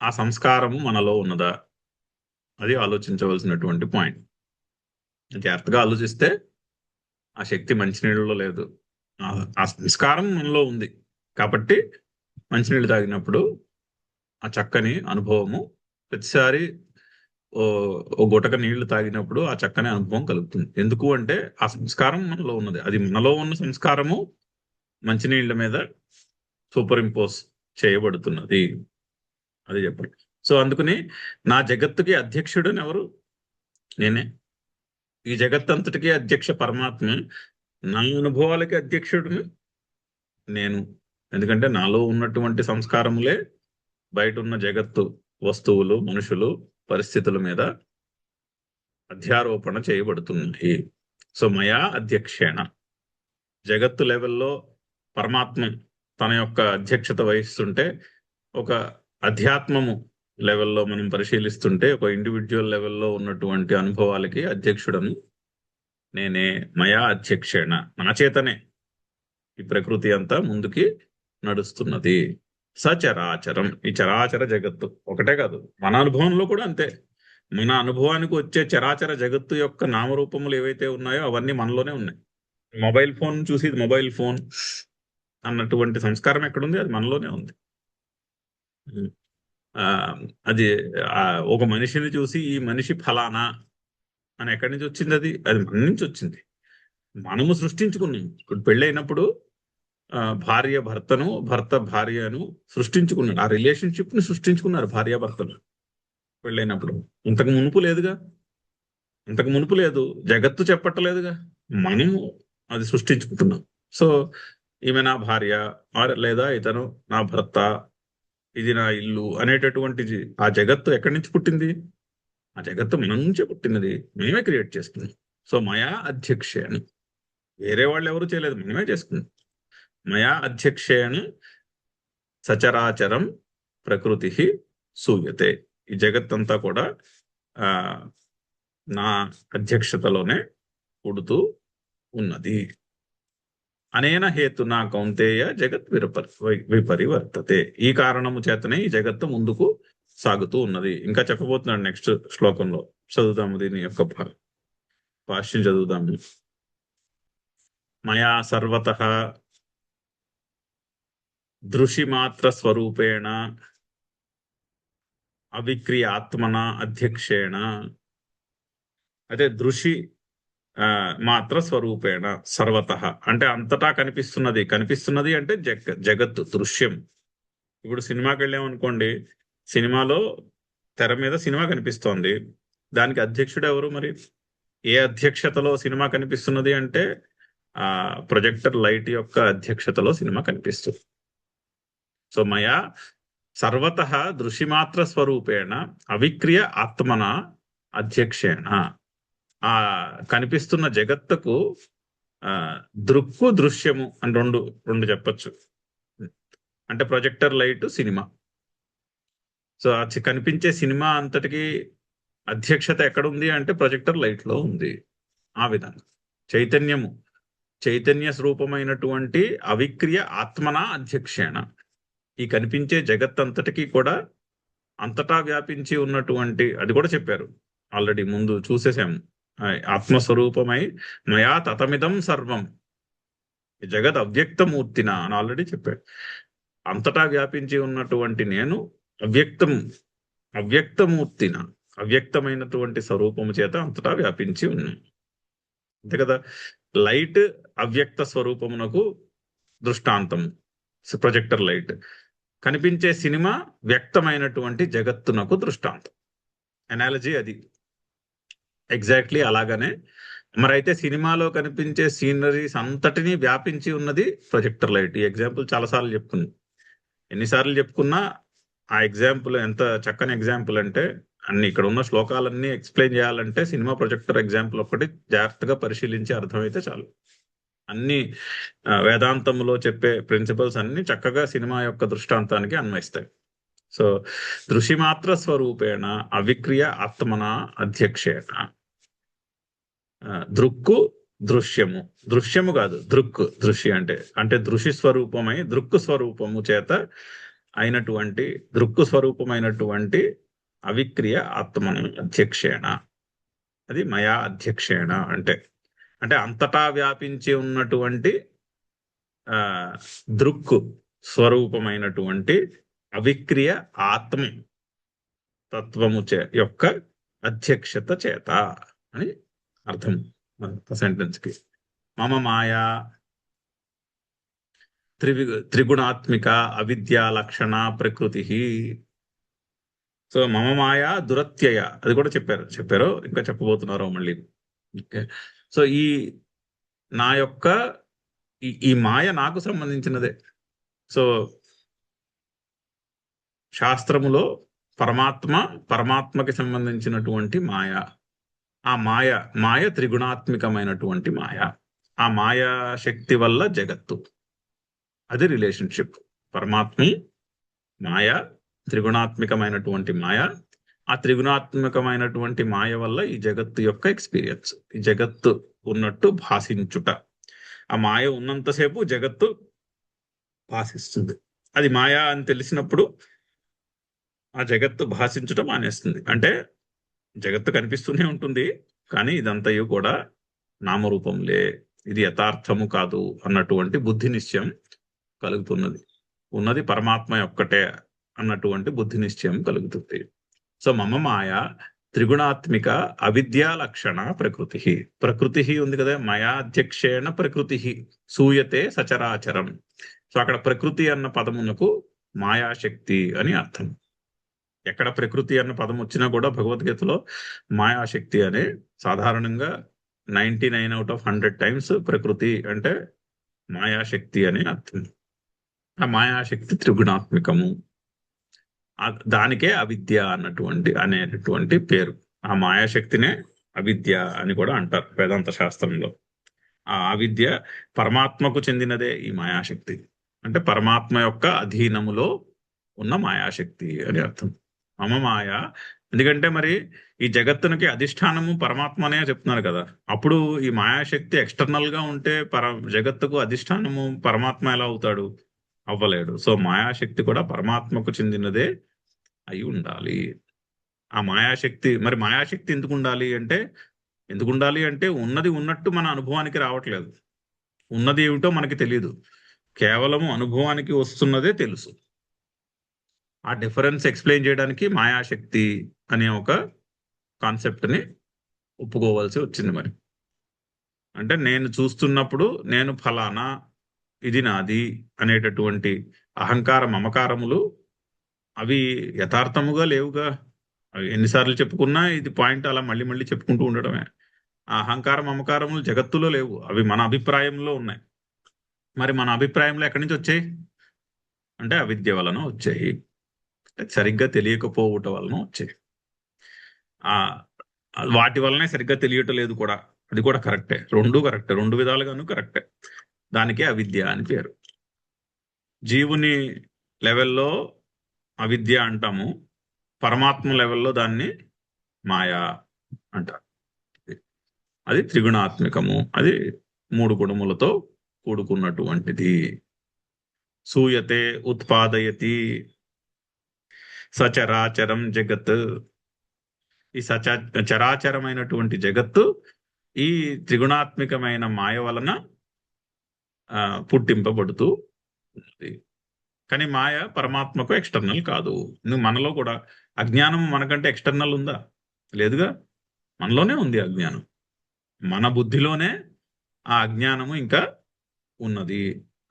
S1: ఆ సంస్కారము మనలో ఉన్నదా? అది ఆలోచించవలసినటువంటి పాయింట్. జాగ్రత్తగా ఆలోచిస్తే ఆ శక్తి మంచినీళ్ళలో లేదు, ఆ సంస్కారం మనలో ఉంది. కాబట్టి మంచినీళ్ళు తాగినప్పుడు ఆ చక్కని అనుభవము, ప్రతిసారి ఓ గుటక నీళ్లు తాగినప్పుడు ఆ చక్కని అనుభవం కలుగుతుంది. ఎందుకు అంటే ఆ సంస్కారం మనలో ఉన్నది. అది మనలో ఉన్న సంస్కారము మంచినీళ్ళ మీద సూపర్ ఇంపోజ్ చేయబడుతున్నది. అది చెప్పండి. సో అందుకని నా జగత్తుకి అధ్యక్షుడు ఎవరు? నేనే. ఈ జగత్తంతటికి అధ్యక్ష పరమాత్మ. నా అనుభవాలకి అధ్యక్షుడిని నేను. ఎందుకంటే నాలో ఉన్నటువంటి సంస్కారములే బయట ఉన్న జగత్తు, వస్తువులు, మనుషులు, పరిస్థితుల మీద అధ్యారోపణ చేయబడుతున్నాయి. సో మయా అధ్యక్షేణ, జగత్తు లెవెల్లో పరమాత్మ తన యొక్క అధ్యక్షత వహిస్తుంటే ఒక అధ్యాత్మము లెవెల్లో మనం పరిశీలిస్తుంటే ఒక ఇండివిజువల్ లెవెల్లో ఉన్నటువంటి అనుభవాలకి అధ్యక్షుడను నేనే, మయా అధ్యక్షేణ, నా చేతనే ఈ ప్రకృతి అంతా ముందుకి నడుస్తున్నది. సచరాచరం, ఈ చరాచర జగత్తు ఒకటే కాదు, మన అనుభవంలో కూడా అంతే. మన అనుభవానికి వచ్చే చరాచర జగత్తు యొక్క నామరూపములు ఏవైతే ఉన్నాయో అవన్నీ మనలోనే ఉన్నాయి. మొబైల్ ఫోన్ చూసి ఇది మొబైల్ ఫోన్ అన్నటువంటి సంస్కారం ఎక్కడుంది? అది మనలోనే ఉంది. అది ఒక మనిషిని చూసి ఈ మనిషి ఫలానా అని ఎక్కడి నుంచి వచ్చింది? అది మన నుంచి వచ్చింది. మనము సృష్టించుకున్నాం. ఇప్పుడు పెళ్ళైనప్పుడు భార్య భర్తను, భర్త భార్యను సృష్టించుకున్నాడు. ఆ రిలేషన్షిప్ ని సృష్టించుకున్నారు భార్యాభర్తలు పెళ్ళైనప్పుడు. ఇంతకు మునుపు లేదుగా, ఇంతకు మునుపు లేదు, జగత్తు చెప్పట్టలేదుగా, మనము అది సృష్టించుకుంటున్నాం. సో ఈమె నా భార్య లేదా ఇతను నా భర్త, ఇది నా ఇల్లు అనేటటువంటిది ఆ జగత్తు ఎక్కడి నుంచి పుట్టింది? ఆ జగత్తు మన నుంచే పుట్టినది, మేమే క్రియేట్ చేస్తున్నాం. సో మయా అధ్యక్షేణ, వేరే వాళ్ళు ఎవరు చేయలేదు, మనమే చేసుకున్నాం. మయా అధ్యక్షేణ సచరాచరం ప్రకృతి సూయతే, ఈ జగత్తంతా కూడా నా అధ్యక్షతలోనే పుడుతూ ఉన్నది. అనేన హేతునా కౌంతేయ జగత్ విపరివర్తతే, ఈ కారణము చేతనే ఈ జగత్తు ముందుకు సాగుతూ ఉన్నది. ఇంకా చెప్పబోతున్నాడు నెక్స్ట్ శ్లోకంలో. చదువుదాము దీని యొక్క భాష్యం చదువుదాము. మయా సర్వతః దృశిమాత్ర స్వరూపేణ అవిక్రియాత్మన అధ్యక్షేణ, అయితే దృశి మాత్ర స్వరూపేణ సర్వతః అంటే అంతటా కనిపిస్తున్నది అంటే జగత్తు దృశ్యం. ఇప్పుడు సినిమాకి వెళ్ళామనుకోండి, సినిమాలో తెర మీద సినిమా కనిపిస్తోంది, దానికి అధ్యక్షుడు ఎవరు? మరి ఏ అధ్యక్షతలో సినిమా కనిపిస్తున్నది అంటే ప్రొజెక్టర్ లైట్ యొక్క అధ్యక్షతలో సినిమా కనిపిస్తుంది. సో మయా సర్వతః దృశిమాత్ర స్వరూపేణ అవిక్రియ ఆత్మన అధ్యక్షేణ, ఆ కనిపిస్తున్న జగత్తుకు దృక్కు దృశ్యము అని రెండు చెప్పచ్చు. అంటే ప్రొజెక్టర్ లైట్, సినిమా. సో కనిపించే సినిమా అంతటికి అధ్యక్షత ఎక్కడుంది అంటే ప్రొజెక్టర్ లైట్ లో ఉంది. ఆ విధంగా చైతన్య స్వరూపమైనటువంటి అవిక్రియ ఆత్మన అధ్యక్షేణ, ఈ కనిపించే జగత్తంతటికీ కూడా అంతటా వ్యాపించి ఉన్నటువంటి, అది కూడా చెప్పారు ఆల్రెడీ, ముందు చూసేసాము. ఆత్మస్వరూపమై మయా తతమిదం సర్వం జగత్ అవ్యక్తమూర్తిన అని ఆల్రెడీ చెప్పాడు. అంతటా వ్యాపించి ఉన్నటువంటి నేను అవ్యక్తమూర్తిన, అవ్యక్తమైనటువంటి స్వరూపము చేత అంతటా వ్యాపించి ఉన్నాను. అంతే కదా. లైట్ అవ్యక్త స్వరూపమునకు దృష్టాంతము, ప్రొజెక్టర్ లైట్. కనిపించే సినిమా వ్యక్తమైనటువంటి జగత్తునకు దృష్టాంతం. అనాలజీ అది ఎగ్జాక్ట్లీ అలాగనే. మరి అయితే సినిమాలో కనిపించే సీనరీస్ అంతటినీ వ్యాపించి ఉన్నది ప్రొజెక్టర్ లైట్. ఈ ఎగ్జాంపుల్ చాలాసార్లు చెప్పుకున్నాం. ఎన్నిసార్లు చెప్పుకున్నా ఆ ఎగ్జాంపుల్ ఎంత చక్కని ఎగ్జాంపుల్ అంటే, అన్ని ఇక్కడ ఉన్న శ్లోకాలన్నీ ఎక్స్ప్లెయిన్ చేయాలంటే సినిమా ప్రొజెక్టర్ ఎగ్జాంపుల్ ఒకటి జాగ్రత్తగా పరిశీలించి అర్థమైతే చాలు. అన్ని వేదాంతంలో చెప్పే ప్రిన్సిపల్స్ అన్ని చక్కగా సినిమా యొక్క దృష్టాంతానికి అన్వయిస్తాయి. సో దృశిమాత్ర స్వరూపేణ అవిక్రియ ఆత్మన అధ్యక్షేణ, దృక్కు దృశ్యము కాదు, దృశ్య అంటే దృశ్య స్వరూపమై దృక్కు స్వరూపము చేత అయినటువంటి, దృక్కు స్వరూపమైనటువంటి అవిక్రియ ఆత్మను అధ్యక్షేణ, అది మయా అధ్యక్షేణ. అంటే అంతటా వ్యాపించి ఉన్నటువంటి దృక్కు స్వరూపమైనటువంటి అవిక్రియ ఆత్మ తత్వము యొక్క అధ్యక్షత చేత అని అర్థం సెంటెన్స్ కి. మమ మాయా త్రిగుణాత్మిక అవిద్యా లక్షణ ప్రకృతి. సో మమ మాయా దురత్యయ, అది కూడా చెప్పారు ఇంకా చెప్పబోతున్నారో మళ్ళీ. సో నా యొక్క ఈ మాయ నాకు సంబంధించినదే. సో శాస్త్రములో పరమాత్మకి సంబంధించినటువంటి మాయ, ఆ మాయ త్రిగుణాత్మికమైనటువంటి మాయ. ఆ మాయా శక్తి వల్ల జగత్తు, అది రిలేషన్షిప్. పరమాత్మ మాయ త్రిగుణాత్మకమైనటువంటి మాయ. ఆ త్రిగుణాత్మకమైనటువంటి మాయ వల్ల ఈ జగత్తు యొక్క ఎక్స్పీరియన్స్, ఈ జగత్తు ఉన్నట్టు భాషించుట. ఆ మాయ ఉన్నంతసేపు జగత్తు భాషిస్తుంది. అది మాయ అని తెలిసినప్పుడు ఆ జగత్తు భాషించుట మానేస్తుంది. అంటే జగత్తు కనిపిస్తూనే ఉంటుంది, కానీ ఇదంతయు కూడా నామరూపంలే, ఇది యథార్థము కాదు అన్నటువంటి బుద్ధి నిశ్చయం కలుగుతున్నది. ఉన్నది పరమాత్మ ఒక్కటే అన్నటువంటి బుద్ధి నిశ్చయం కలుగుతుంది. సో మమ మాయ త్రిగుణాత్మిక అవిద్యా లక్షణ ప్రకృతి. ప్రకృతి ఉంది కదా, మయాధ్యక్షేణ ప్రకృతి సూయతే సచరాచరం. సో అక్కడ ప్రకృతి అన్న పదమునకు మాయాశక్తి అని అర్థం. ఎక్కడ ప్రకృతి అన్న పదం వచ్చినా కూడా భగవద్గీతలో మాయాశక్తి అనే సాధారణంగా 99/100 టైమ్స్ ప్రకృతి అంటే మాయాశక్తి అని అర్థం. ఆ మాయాశక్తి త్రిగుణాత్మికము, దానికే అవిద్య అనేటటువంటి పేరు. ఆ మాయాశక్తినే అవిద్య అని కూడా అంటారు వేదాంత శాస్త్రంలో. ఆ అవిద్య పరమాత్మకు చెందినదే. ఈ మాయాశక్తి అంటే పరమాత్మ యొక్క అధీనములో ఉన్న మాయాశక్తి అని అర్థం. మమ మాయ, ఎందుకంటే మరి ఈ జగత్తునికి అధిష్టానము పరమాత్మనే చెప్తున్నారు కదా. అప్పుడు ఈ మాయాశక్తి ఎక్స్టర్నల్ గా ఉంటే జగత్తుకు అధిష్టానము పరమాత్మ ఎలా అవుతాడు? అవ్వలేడు. సో మాయాశక్తి కూడా పరమాత్మకు చెందినదే అయి ఉండాలి. ఆ మాయాశక్తి, మరి మాయాశక్తి ఎందుకు ఉండాలి అంటే ఉన్నది ఉన్నట్టు మన అనుభవానికి రావట్లేదు. ఉన్నది ఏమిటో మనకి తెలియదు, కేవలము అనుభవానికి వస్తున్నదే తెలుసు. ఆ డిఫరెన్స్ ఎక్స్ప్లెయిన్ చేయడానికి మాయాశక్తి అనే ఒక కాన్సెప్ట్ ని ఒప్పుకోవాల్సి వచ్చింది. మరి అంటే నేను చూస్తున్నప్పుడు నేను ఫలానా, ఇది నాది అనేటటువంటి అహంకార మమకారములు అవి యథార్థముగా లేవుగా. అవి ఎన్నిసార్లు చెప్పుకున్నా ఇది పాయింట్ అలా మళ్ళీ మళ్ళీ చెప్పుకుంటూ ఉండడమే. ఆ అహంకార మమకారములు జగత్తులో లేవు, అవి మన అభిప్రాయంలో ఉన్నాయి. మరి మన అభిప్రాయంలో ఎక్కడి నుంచి వచ్చాయి అంటే అవిద్య వలన వచ్చాయి, సరిగ్గా తెలియకపోవటం వలన వచ్చాయి. ఆ వాటి వల్లనే సరిగ్గా తెలియటం లేదు కూడా, అది కూడా కరెక్టే. రెండు కరెక్టే, రెండు విధాలుగాను కరెక్టే. దానికే అవిద్య అని పేరు. జీవుని లెవెల్లో అవిద్య అంటాము, పరమాత్మ లెవెల్లో దాన్ని మాయా అంటారు. అది త్రిగుణాత్మకము, అది 3 గుణములతో కూడుకున్నటువంటిది. సూయతే ఉత్పాదయతి సచరాచరం జగత్. ఈ చరాచరమైనటువంటి జగత్తు ఈ త్రిగుణాత్మకమైన మాయ వలన పుట్టింపబడుతూ ఉంది. కానీ మాయ పరమాత్మకు ఎక్స్టర్నల్ కాదు. నువ్వు మనలో కూడా అజ్ఞానం మనకంటే ఎక్స్టర్నల్ ఉందా? లేదుగా, మనలోనే ఉంది అజ్ఞానం. మన బుద్ధిలోనే ఆ అజ్ఞానము ఇంకా ఉన్నది.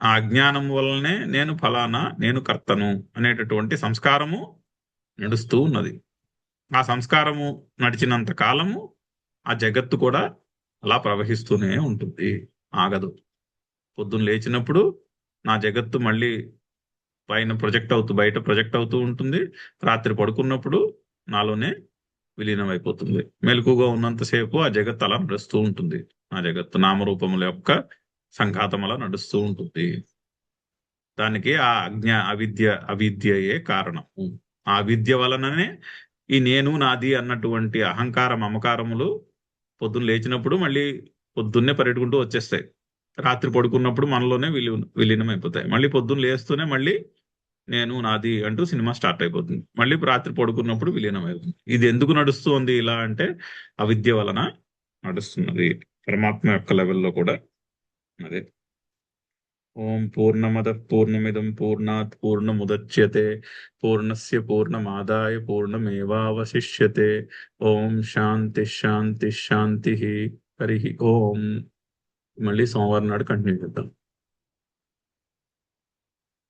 S1: ఆ అజ్ఞానం వల్లనే నేను ఫలానా, నేను కర్తను అనేటటువంటి సంస్కారము నడుస్తూ ఉన్నది. ఆ సంస్కారము నడిచినంత కాలము ఆ జగత్తు కూడా అలా ప్రవహిస్తూనే ఉంటుంది, ఆగదు. పొద్దున్న లేచినప్పుడు నా జగత్తు మళ్ళీ బయట ప్రొజెక్ట్ అవుతూ ఉంటుంది. రాత్రి పడుకున్నప్పుడు నాలోనే విలీనం అయిపోతుంది. మెలకుగా ఉన్నంతసేపు ఆ జగత్తు అలా నడుస్తూ ఉంటుంది. ఆ జగత్తు నామరూపముల యొక్క సంఘాతం అలా నడుస్తూ ఉంటుంది. దానికి ఆ అవిద్యయే కారణము. ఆ విద్య వలననే ఈ నేను నాది అన్నటువంటి అహంకార మమకారములు పొద్దున్న లేచినప్పుడు మళ్ళీ పొద్దున్నే పరిగెట్టుకుంటూ వచ్చేస్తాయి. రాత్రి పడుకున్నప్పుడు మనలోనే విలీనం అయిపోతాయి. మళ్ళీ పొద్దున్న లేస్తూనే మళ్ళీ నేను నాది అంటూ సినిమా స్టార్ట్ అయిపోతుంది. మళ్ళీ రాత్రి పడుకున్నప్పుడు విలీనం అయిపోతుంది. ఇది ఎందుకు నడుస్తుంది ఇలా అంటే అవిద్య వలన నడుస్తున్నది. పరమాత్మ యొక్క లెవెల్లో కూడా అదే. ఓం పూర్ణమద పూర్ణమిదం పూర్ణాత్ పూర్ణముదచ్యతే పూర్ణస్య పూర్ణమాదాయ పూర్ణమేవావశిష్యతే. ఓం శాంతి శాంతి శాంతి. హరి ఓం. మళ్ళీ సోమవారం నాడు కంటిన్యూ చేద్దాం.